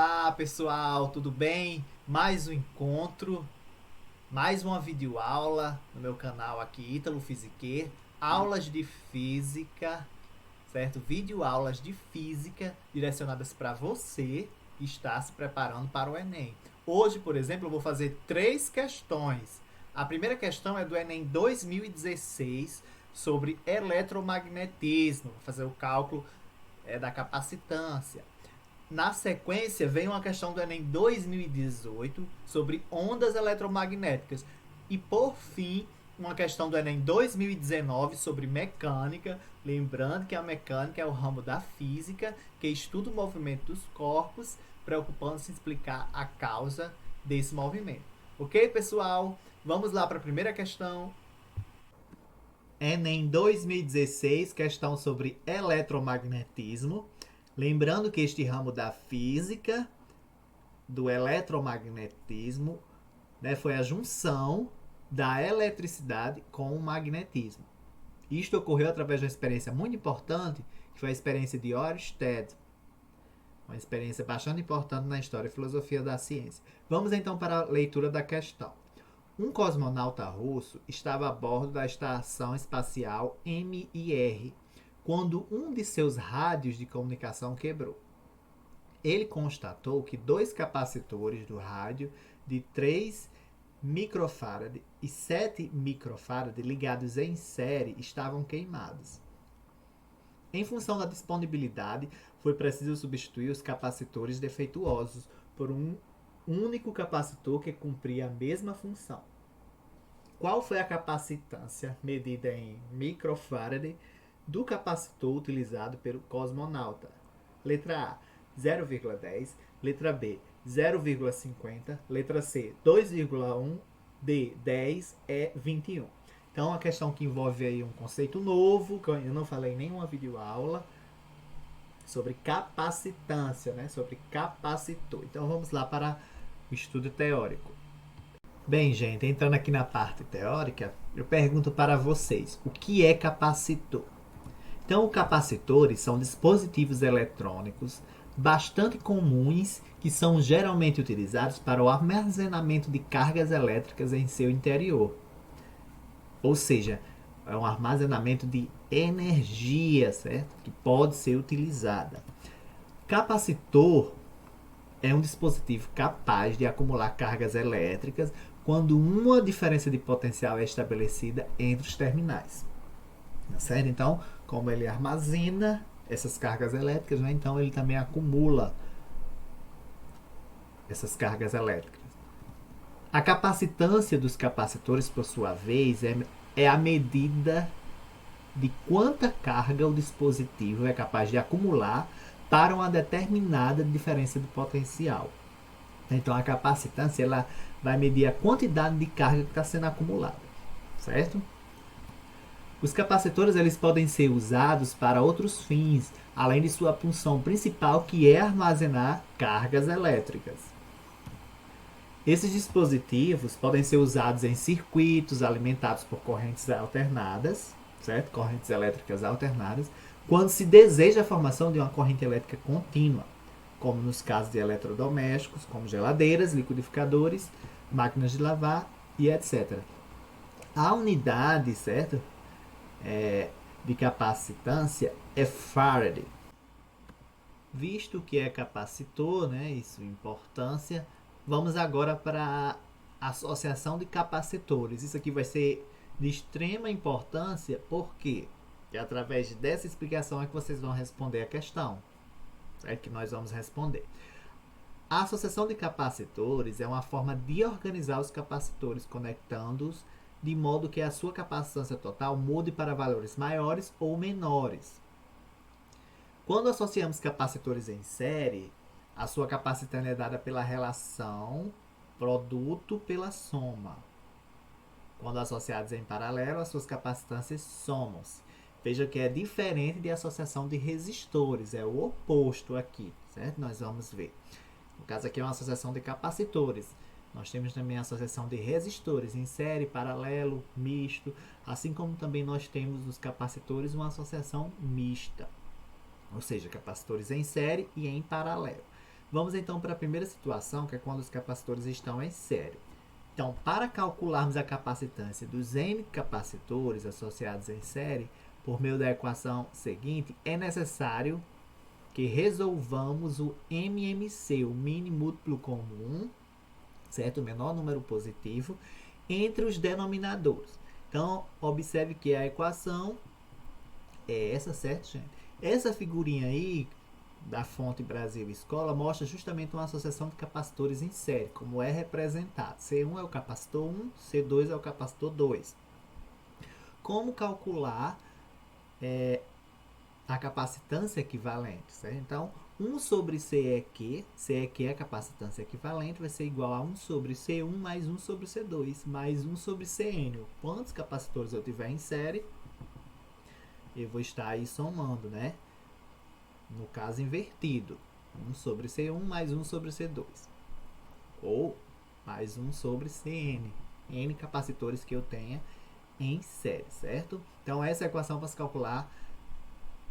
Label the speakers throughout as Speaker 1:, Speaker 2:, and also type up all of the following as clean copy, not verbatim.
Speaker 1: Olá pessoal, tudo bem? Mais um encontro, mais uma videoaula no meu canal aqui, Ítalo Fisiquer, aulas de física, certo? Videoaulas de física direcionadas para você que está se preparando para o Enem. Hoje, por exemplo, eu vou fazer 3 questões. A primeira questão é do Enem 2016 sobre eletromagnetismo, vou fazer o cálculo da capacitância. Na sequência, vem uma questão do Enem 2018 sobre ondas eletromagnéticas. E, por fim, uma questão do Enem 2019 sobre mecânica. Lembrando que a mecânica é o ramo da física que estuda o movimento dos corpos, preocupando-se em explicar a causa desse movimento. Ok, pessoal? Vamos lá para a primeira questão. Enem 2016, questão sobre eletromagnetismo. Lembrando que este ramo da física, do eletromagnetismo, né, foi a junção da eletricidade com o magnetismo. Isto ocorreu através de uma experiência muito importante, que foi a experiência de Ørsted, uma experiência bastante importante na história e filosofia da ciência. Vamos então para a leitura da questão. Um cosmonauta russo estava a bordo da estação espacial Mir quando um de seus rádios de comunicação quebrou. Ele constatou que 2 capacitores do rádio de 3 microfarad e 7 microfarad ligados em série estavam queimados. Em função da disponibilidade, foi preciso substituir os capacitores defeituosos por um único capacitor que cumpria a mesma função. Qual foi a capacitância medida em microfarad do capacitor utilizado pelo cosmonauta? Letra A, 0,10, letra B, 0,50, letra C, 2,1, D, 10, E, 21. Então, a questão que envolve aí um conceito novo, que eu não falei em nenhuma videoaula, sobre capacitância, né? Sobre capacitor. Então, vamos lá para o estudo teórico. Bem, gente, entrando aqui na parte teórica, eu pergunto para vocês, o que é capacitor? Então, capacitores são dispositivos eletrônicos bastante comuns que são geralmente utilizados para o armazenamento de cargas elétricas em seu interior. Ou seja, é um armazenamento de energia, certo? Que pode ser utilizada. Capacitor é um dispositivo capaz de acumular cargas elétricas quando uma diferença de potencial é estabelecida entre os terminais. Certo? Então, como ele armazena essas cargas elétricas, né? Então ele também acumula essas cargas elétricas. A capacitância dos capacitores, por sua vez, é a medida de quanta carga o dispositivo é capaz de acumular para uma determinada diferença de potencial. Então a capacitância ela vai medir a quantidade de carga que está sendo acumulada, certo? Os capacitores eles podem ser usados para outros fins, além de sua função principal, que é armazenar cargas elétricas. Esses dispositivos podem ser usados em circuitos alimentados por correntes alternadas, certo? Correntes elétricas alternadas, quando se deseja a formação de uma corrente elétrica contínua, como nos casos de eletrodomésticos, como geladeiras, liquidificadores, máquinas de lavar e etc. A unidade, certo? De capacitância é farad. Visto que é capacitor, né, e sua importância, vamos agora para a associação de capacitores. Isso aqui vai ser de extrema importância, porque é através dessa explicação é que vocês vão responder a questão. É que nós vamos responder. A associação de capacitores é uma forma de organizar os capacitores, conectando-os de modo que a sua capacitância total mude para valores maiores ou menores. Quando associamos capacitores em série, a sua capacitância é dada pela relação produto pela soma. Quando associados em paralelo, as suas capacitâncias somam-se. Veja que é diferente de associação de resistores, é o oposto aqui, certo? Nós vamos ver. No caso aqui é uma associação de capacitores. Nós temos também a associação de resistores em série, paralelo, misto, assim como também nós temos nos capacitores uma associação mista, ou seja, capacitores em série e em paralelo. Vamos então para a primeira situação, que é quando os capacitores estão em série. Então, para calcularmos a capacitância dos N capacitores associados em série, por meio da equação seguinte, é necessário que resolvamos o MMC, o mínimo múltiplo comum, certo? O menor número positivo, entre os denominadores. Então, observe que a equação é essa, certo, gente? Essa figurinha aí, da fonte Brasil Escola, mostra justamente uma associação de capacitores em série, como é representado. C1 é o capacitor 1, C2 é o capacitor 2. Como calcular a capacitância equivalente, certo? Então, 1 sobre CEQ, CEQ é a capacitância equivalente, vai ser igual a 1 sobre C1 mais 1 sobre C2, mais 1 sobre CN. Quantos capacitores eu tiver em série, eu vou estar aí somando, né? No caso invertido, 1 sobre C1 mais 1 sobre C2. Ou mais 1 sobre CN. N capacitores que eu tenha em série, certo? Então, essa é a equação para se calcular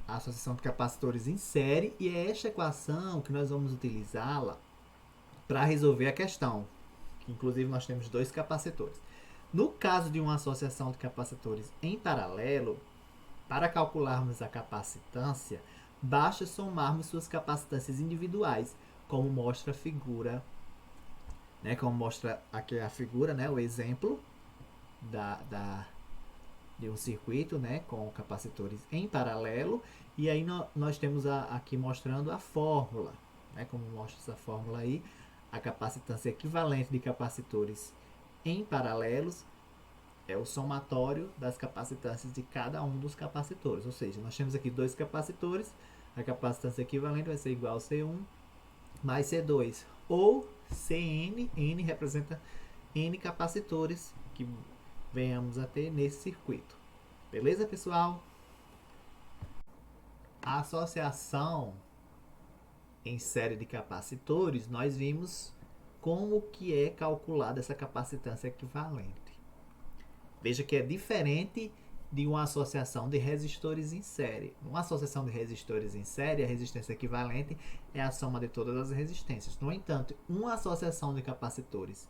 Speaker 1: a associação de capacitores em série, e é esta equação que nós vamos utilizá-la para resolver a questão. Inclusive, nós temos dois capacitores. No caso de uma associação de capacitores em paralelo, para calcularmos a capacitância, basta somarmos suas capacitâncias individuais, como mostra a figura, né? Como mostra aqui a figura, né? O exemplo de um circuito, né? Com capacitores em paralelo. E aí nós temos aqui mostrando a fórmula, né? Como mostra essa fórmula aí, a capacitância equivalente de capacitores em paralelos é o somatório das capacitâncias de cada um dos capacitores. Ou seja, nós temos aqui dois capacitores, a capacitância equivalente vai ser igual a C1 mais C2. Ou CN, N representa N capacitores que venhamos a ter nesse circuito. Beleza, pessoal? A associação em série de capacitores, nós vimos como que é calculada essa capacitância equivalente. Veja que é diferente de uma associação de resistores em série. Uma associação de resistores em série, a resistência equivalente é a soma de todas as resistências. No entanto, uma associação de capacitores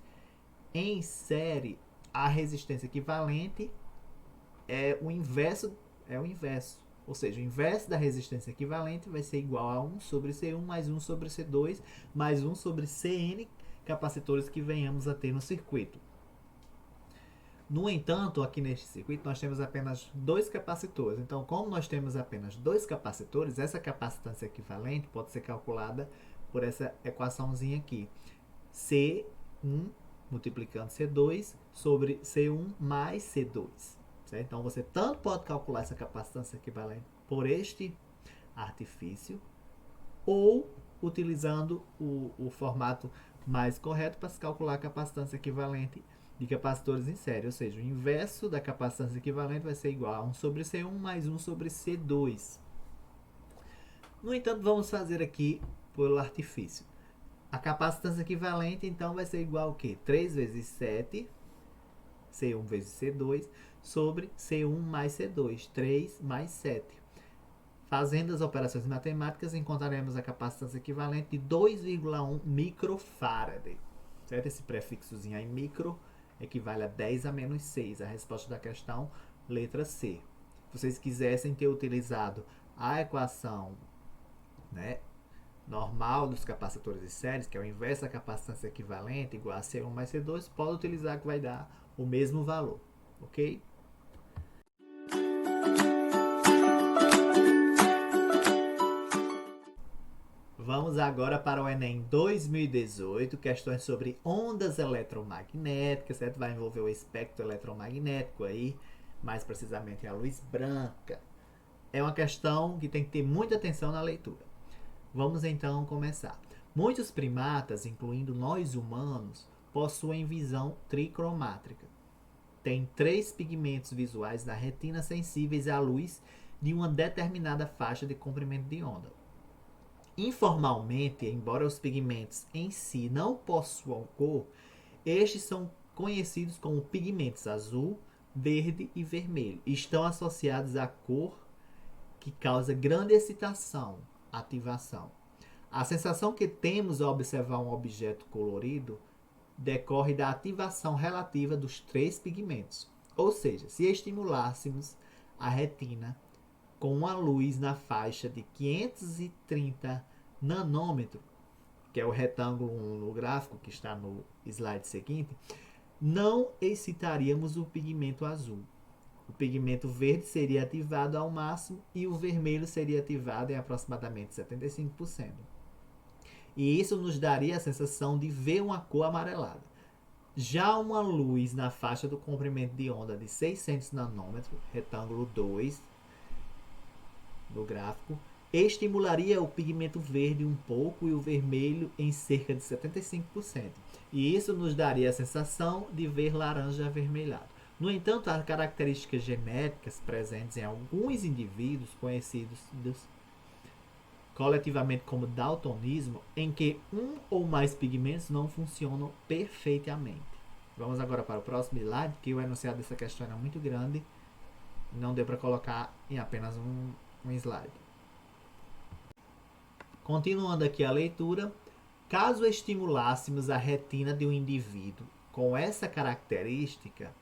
Speaker 1: em série, a resistência equivalente é o inverso. Ou seja, o inverso da resistência equivalente vai ser igual a 1 sobre C1 mais 1 sobre C2 mais 1 sobre Cn capacitores que venhamos a ter no circuito. No entanto, aqui neste circuito nós temos apenas dois capacitores. Então, como nós temos apenas dois capacitores, essa capacitância equivalente pode ser calculada por essa equaçãozinha aqui. C1 multiplicando C2 sobre C1 mais C2. Certo? Então, você tanto pode calcular essa capacitância equivalente por este artifício, ou utilizando o formato mais correto para se calcular a capacitância equivalente de capacitores em série, ou seja, o inverso da capacitância equivalente vai ser igual a 1 sobre C1 mais 1 sobre C2. No entanto, vamos fazer aqui pelo artifício. A capacitância equivalente, então, vai ser igual a quê? 3 vezes 7, C1 vezes C2, sobre C1 mais C2, 3 mais 7. Fazendo as operações matemáticas, encontraremos a capacitância equivalente de 2,1 microfarad. Certo? Esse prefixozinho aí, micro, equivale a 10 a menos 6. A resposta da questão, letra C. Se vocês quisessem ter utilizado a equação, né, normal dos capacitores de séries, que é o inverso da capacitância equivalente, igual a C1 mais C2, pode utilizar que vai dar o mesmo valor. Ok? Vamos agora para o Enem 2018, questões sobre ondas eletromagnéticas, certo? Vai envolver o espectro eletromagnético aí, mais precisamente a luz branca. É uma questão que tem que ter muita atenção na leitura. Vamos então começar. Muitos primatas, incluindo nós humanos, possuem visão tricromática. Tem 3 pigmentos visuais na retina sensíveis à luz de uma determinada faixa de comprimento de onda. Informalmente, embora os pigmentos em si não possuam cor, estes são conhecidos como pigmentos azul, verde e vermelho. Estão associados à cor que causa grande excitação, ativação. A sensação que temos ao observar um objeto colorido decorre da ativação relativa dos três pigmentos. Ou seja, se estimulássemos a retina com uma luz na faixa de 530 nanômetros, que é o retângulo 1 no gráfico que está no slide seguinte, não excitaríamos o pigmento azul. O pigmento verde seria ativado ao máximo e o vermelho seria ativado em aproximadamente 75%. E isso nos daria a sensação de ver uma cor amarelada. Já uma luz na faixa do comprimento de onda de 600 nanômetros, retângulo 2 no gráfico, estimularia o pigmento verde um pouco e o vermelho em cerca de 75%. E isso nos daria a sensação de ver laranja avermelhado. No entanto, há características genéticas presentes em alguns indivíduos conhecidos coletivamente como daltonismo, em que um ou mais pigmentos não funcionam perfeitamente. Vamos agora para o próximo slide, que o enunciado dessa questão era muito grande, não deu para colocar em apenas um slide. Continuando aqui a leitura, caso estimulássemos a retina de um indivíduo com essa característica,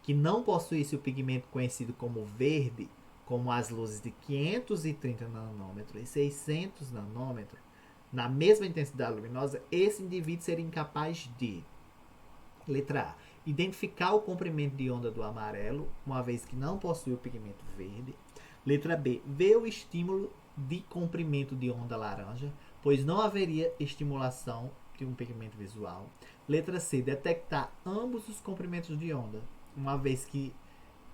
Speaker 1: que não possuísse o pigmento conhecido como verde, como as luzes de 530 nanômetros e 600 nanômetros, na mesma intensidade luminosa, esse indivíduo seria incapaz de, letra A, identificar o comprimento de onda do amarelo, uma vez que não possui o pigmento verde. Letra B, ver o estímulo de comprimento de onda laranja, pois não haveria estimulação de um pigmento visual. Letra C, detectar ambos os comprimentos de onda, uma vez que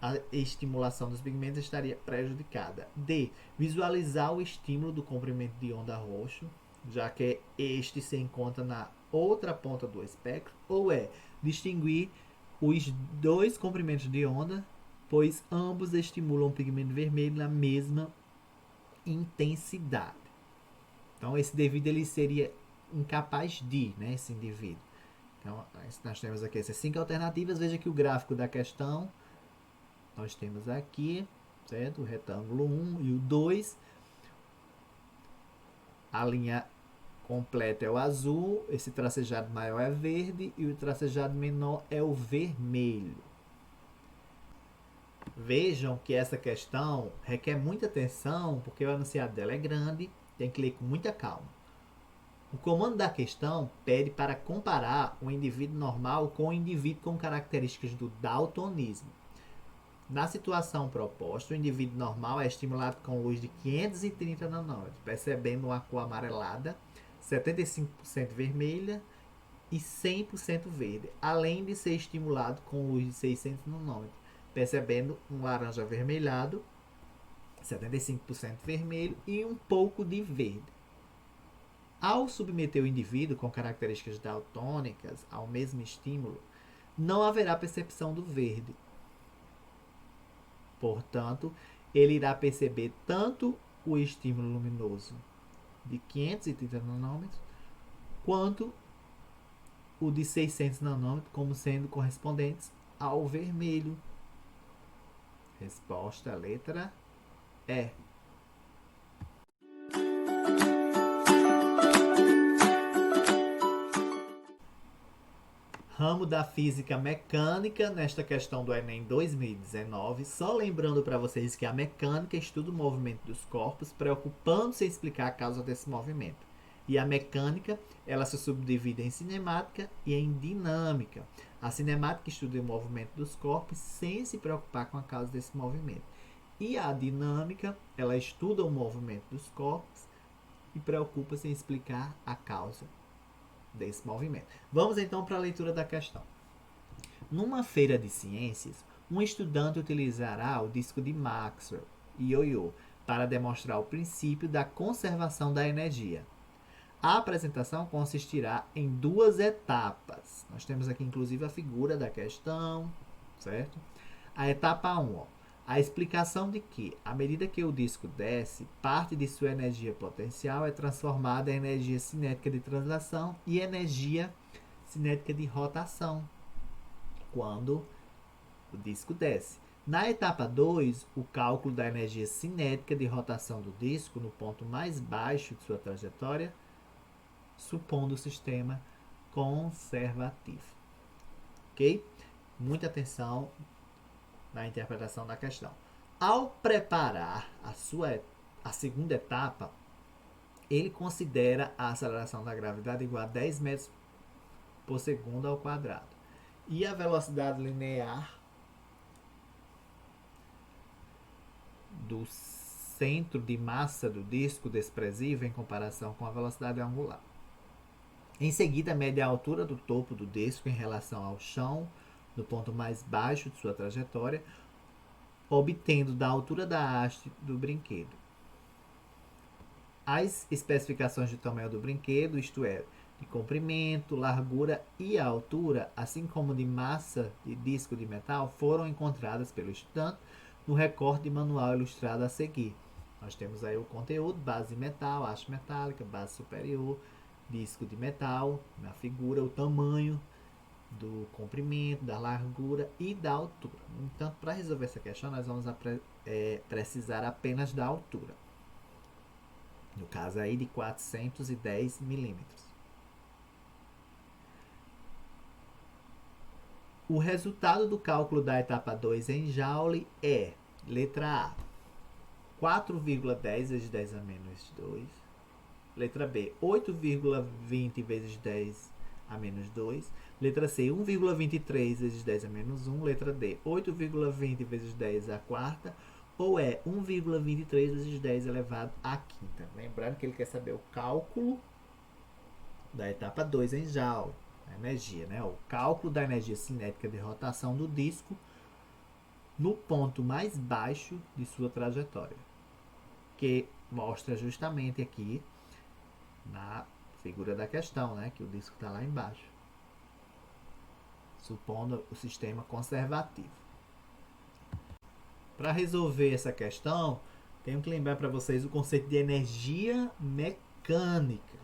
Speaker 1: a estimulação dos pigmentos estaria prejudicada. D, visualizar o estímulo do comprimento de onda roxo, já que este se encontra na outra ponta do espectro. Ou E, distinguir os dois comprimentos de onda, pois ambos estimulam o pigmento vermelho na mesma intensidade. Então, esse indivíduo ele seria incapaz de, né, esse indivíduo. Então, nós temos aqui essas 5 alternativas. Veja que o gráfico da questão, nós temos aqui, certo? O retângulo 1 e o 2. A linha completa é o azul, esse tracejado maior é verde e o tracejado menor é o vermelho. Vejam que essa questão requer muita atenção, porque o enunciado dela é grande, tem que ler com muita calma. O comando da questão pede para comparar o indivíduo normal com o indivíduo com características do daltonismo. Na situação proposta, o indivíduo normal é estimulado com luz de 530 nanômetros, percebendo uma cor amarelada, 75% vermelha e 100% verde, além de ser estimulado com luz de 600 nanômetros, percebendo um laranja avermelhado, 75% vermelho e um pouco de verde. Ao submeter o indivíduo com características daltônicas ao mesmo estímulo, não haverá percepção do verde. Portanto, ele irá perceber tanto o estímulo luminoso de 530 nanômetros quanto o de 600 nanômetros como sendo correspondentes ao vermelho. Resposta, letra E. Ramo da física mecânica, nesta questão do Enem 2019. Só lembrando para vocês que a mecânica estuda o movimento dos corpos, preocupando-se em explicar a causa desse movimento. E a mecânica, ela se subdivide em cinemática e em dinâmica. A cinemática estuda o movimento dos corpos sem se preocupar com a causa desse movimento. E a dinâmica, ela estuda o movimento dos corpos e preocupa-se em explicar a causa desse movimento. Vamos então para a leitura da questão. Numa feira de ciências, um estudante utilizará o disco de Maxwell, ioiô, para demonstrar o princípio da conservação da energia. A apresentação consistirá em 2 etapas. Nós temos aqui inclusive a figura da questão, certo? A etapa 1, a explicação de que, à medida que o disco desce, parte de sua energia potencial é transformada em energia cinética de translação e energia cinética de rotação, quando o disco desce. Na etapa 2, o cálculo da energia cinética de rotação do disco no ponto mais baixo de sua trajetória, supondo o sistema conservativo. Ok? Muita atenção na interpretação da questão. Ao preparar a segunda etapa, ele considera a aceleração da gravidade igual a 10 metros por segundo ao quadrado. E a velocidade linear do centro de massa do disco desprezível em comparação com a velocidade angular. Em seguida, mede a altura do topo do disco em relação ao chão, no ponto mais baixo de sua trajetória, obtendo da altura da haste do brinquedo as especificações de tamanho do brinquedo, isto é, de comprimento, largura e altura, assim como de massa de disco de metal, foram encontradas pelo estudante no recorte de manual ilustrado a seguir. Nós temos aí o conteúdo: base de metal, haste metálica, base superior, disco de metal, na figura, o tamanho do comprimento, da largura e da altura. Então, para resolver essa questão, nós vamos precisar apenas da altura. No caso aí de 410 milímetros. O resultado do cálculo da etapa 2 em Joule é, letra A, 4,10 vezes 10 a menos 2. Letra B, 8,20 vezes 10 a menos 2. Letra C, 1,23 vezes 10 a menos 1. Letra D, 8,20 vezes 10 a quarta. Ou é 1,23 vezes 10 elevado à quinta. Lembrando que ele quer saber o cálculo da etapa 2 em Joule. A energia, né? O cálculo da energia cinética de rotação do disco no ponto mais baixo de sua trajetória. Que mostra justamente aqui na figura da questão, né? Que o disco está lá embaixo. Supondo o sistema conservativo. Para resolver essa questão, tenho que lembrar para vocês o conceito de energia mecânica.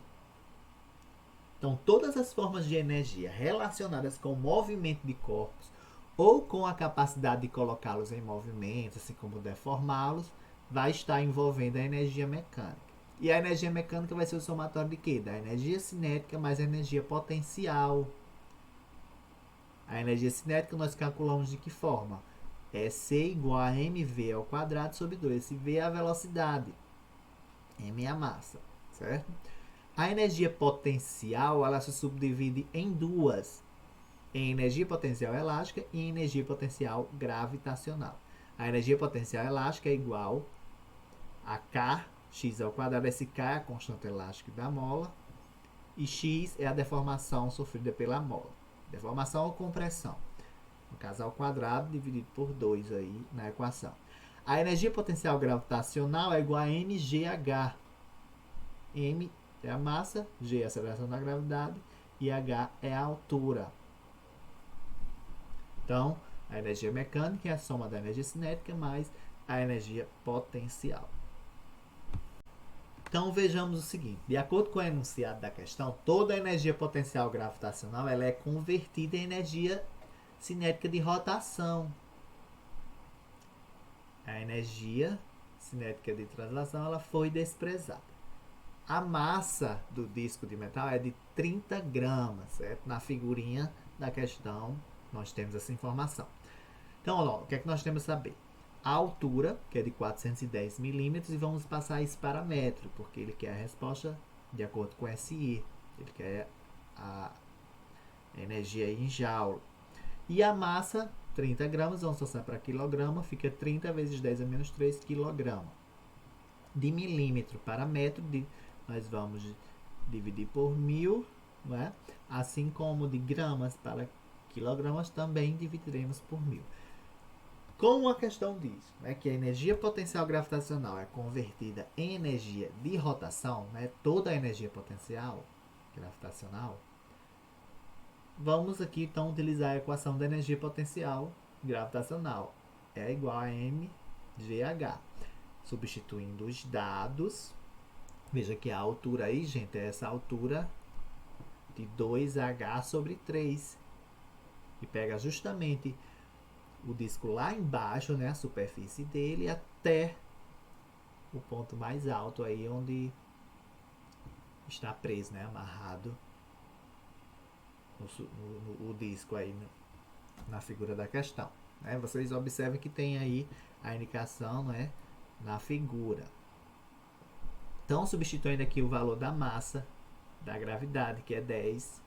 Speaker 1: Então, todas as formas de energia relacionadas com o movimento de corpos ou com a capacidade de colocá-los em movimento, assim como deformá-los, vai estar envolvendo a energia mecânica. E a energia mecânica vai ser o somatório de quê? Da energia cinética mais a energia potencial. A energia cinética nós calculamos de que forma? É C igual a mv ao quadrado sobre 2. Esse V é a velocidade. M é a massa, certo? A energia potencial, ela se subdivide em duas. Em energia potencial elástica e em energia potencial gravitacional. A energia potencial elástica é igual a K, x ao quadrado. Esse K é a constante elástica da mola. E x é a deformação sofrida pela mola. Deformação ou compressão. No caso, ao quadrado dividido por 2 aí na equação. A energia potencial gravitacional é igual a mgh. M é a massa, G é a aceleração da gravidade e H é a altura. Então, a energia mecânica é a soma da energia cinética mais a energia potencial. Então, vejamos o seguinte. De acordo com o enunciado da questão, toda a energia potencial gravitacional ela é convertida em energia cinética de rotação. A energia cinética de translação ela foi desprezada. A massa do disco de metal é de 30 gramas, certo? Na figurinha da questão nós temos essa informação. Então, ó, o que é que nós temos que saber? A altura, que é de 410 milímetros, e vamos passar isso para metro, porque ele quer a resposta de acordo com SI. Ele quer a energia em joule. E a massa, 30 gramas, vamos passar para quilograma, fica 30 vezes 10 a menos 3 quilograma. De milímetro para metro, nós vamos dividir por 1000, né? Assim como de gramas para quilogramas, também dividiremos por 1000. Como a questão diz, né, que a energia potencial gravitacional é convertida em energia de rotação, né, toda a energia potencial gravitacional, vamos aqui então utilizar a equação da energia potencial gravitacional. É igual a mgh. Substituindo os dados, veja que a altura aí, gente, é essa altura de 2h sobre 3. E pega justamente o disco lá embaixo, né, a superfície dele, até o ponto mais alto aí onde está preso, né, amarrado o disco aí, né, na figura da questão. Né? Vocês observem que tem aí a indicação, né, na figura. Então, substituindo aqui o valor da massa, da gravidade, que é 10,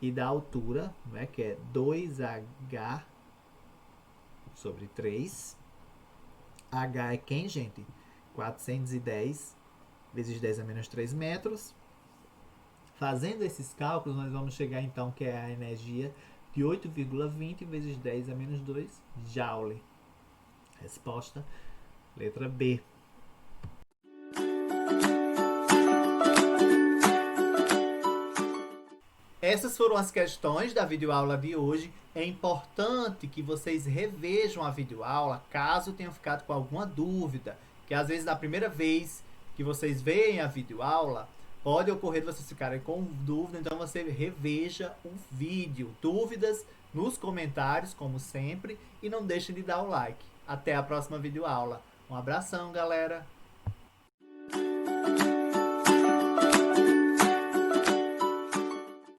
Speaker 1: e da altura, né, que é 2H sobre 3. H é quem, gente? 410 vezes 10 a menos 3 metros. Fazendo esses cálculos, nós vamos chegar então que é a energia de 8,20 vezes 10 a menos 2 Joule. Resposta, letra B. Essas foram as questões da videoaula de hoje. É importante que vocês revejam a videoaula caso tenham ficado com alguma dúvida, que às vezes na primeira vez que vocês veem a videoaula, pode ocorrer de vocês ficarem com dúvida, então você reveja o vídeo. Dúvidas nos comentários, como sempre, e não deixem de dar o like. Até a próxima videoaula. Um abração, galera!